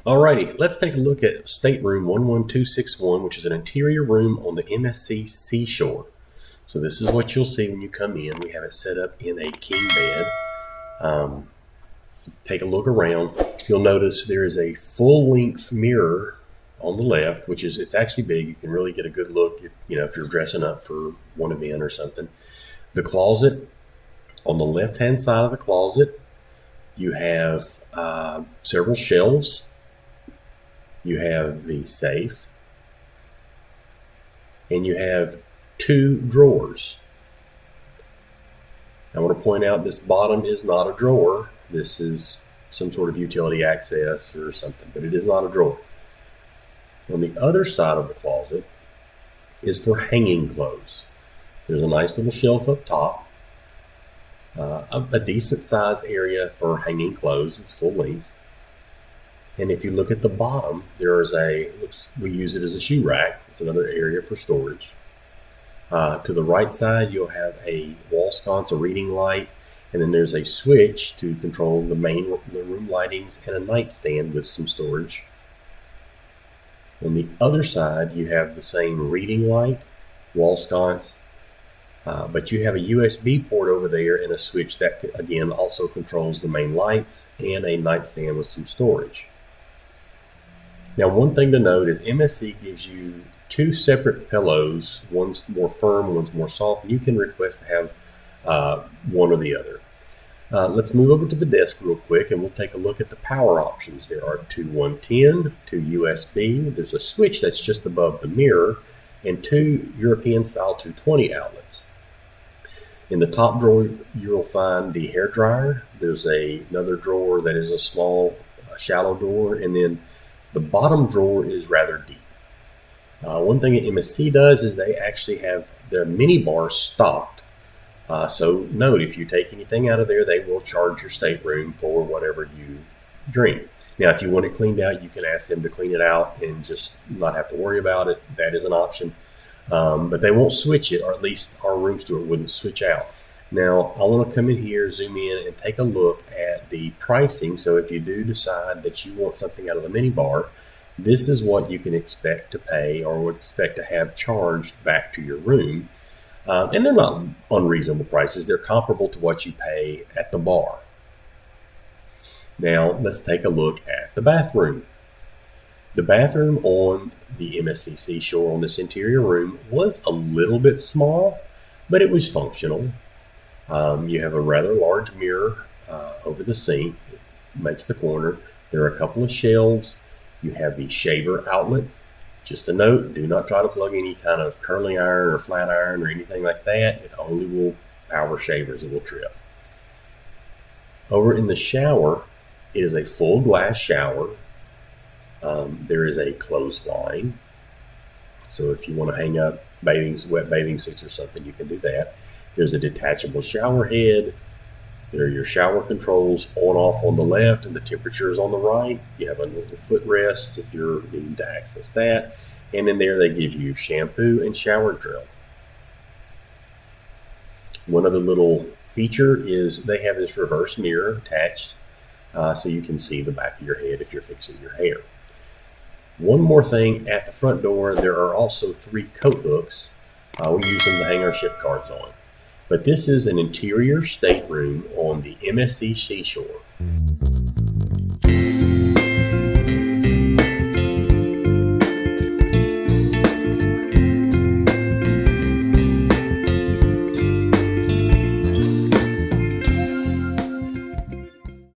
Alrighty, let's take a look at stateroom 11261, which is an interior room on the MSC Seashore. So this is what you'll see when you come in. We have it set up in a king bed. Take a look around. You'll notice there is a full-length mirror on the left, which is, it's actually big. You can really get a good look if you're dressing up for one event or something. The closet, on the left-hand side of the closet, you have several shelves. You have the safe, and you have 2 drawers. I want to point out this bottom is not a drawer. This is some sort of utility access or something, but it is not a drawer. On the other side of the closet is for hanging clothes. There's a nice little shelf up top, a decent size area for hanging clothes. It's full length. And if you look at the bottom, there is we use it as a shoe rack. It's another area for storage. To the right side, you'll have a wall sconce, a reading light, and then there's a switch to control the room lightings and a nightstand with some storage. On the other side, you have the same reading light, wall sconce, but you have a USB port over there and a switch that, again, also controls the main lights and a nightstand with some storage. Now, one thing to note is MSC gives you 2 separate pillows. One's more firm, one's more soft, and you can request to have one or the other. Let's move over to the desk real quick, and we'll take a look at the power options. There are 2 110, 2 USB. There's a switch that's just above the mirror, and 2 European-style 220 outlets. In the top drawer, you'll find the hair dryer. There's another drawer that is a small, shallow door, and then the bottom drawer is rather deep. One thing that MSC does is they actually have their mini bar stocked. So note, if you take anything out of there, they will charge your stateroom for whatever you drink. Now, if you want it cleaned out, you can ask them to clean it out and just not have to worry about it. That is an option. But they won't switch it, or at least our room steward wouldn't switch out. Now, I want to come in here, zoom in, and take a look at the pricing. So if you do decide that you want something out of the mini bar, this is what you can expect to pay or would expect to have charged back to your room. And they're not unreasonable prices. They're comparable to what you pay at the bar. Now, let's take a look at the bathroom. The bathroom on the MSC Seashore on this interior room was a little bit small, but it was functional. You have a rather large mirror over the sink. It makes the corner. There are a couple of shelves. You have the shaver outlet. Just a note, do not try to plug any kind of curling iron or flat iron or anything like that. It only will power shavers. It will trip. Over in the shower, it is a full glass shower. There is a clothesline. So if you want to hang up wet bathing suits or something, you can do that. There's a detachable shower head. There are your shower controls on off on the left and the temperature is on the right. You have a little footrest if you're needing to access that. And in there they give you shampoo and shower gel. One other little feature is they have this reverse mirror attached so you can see the back of your head if you're fixing your hair. One more thing, at the front door there are also 3 coat hooks. We use them to hang our ship cards on. But this is an interior stateroom on the MSC Seashore.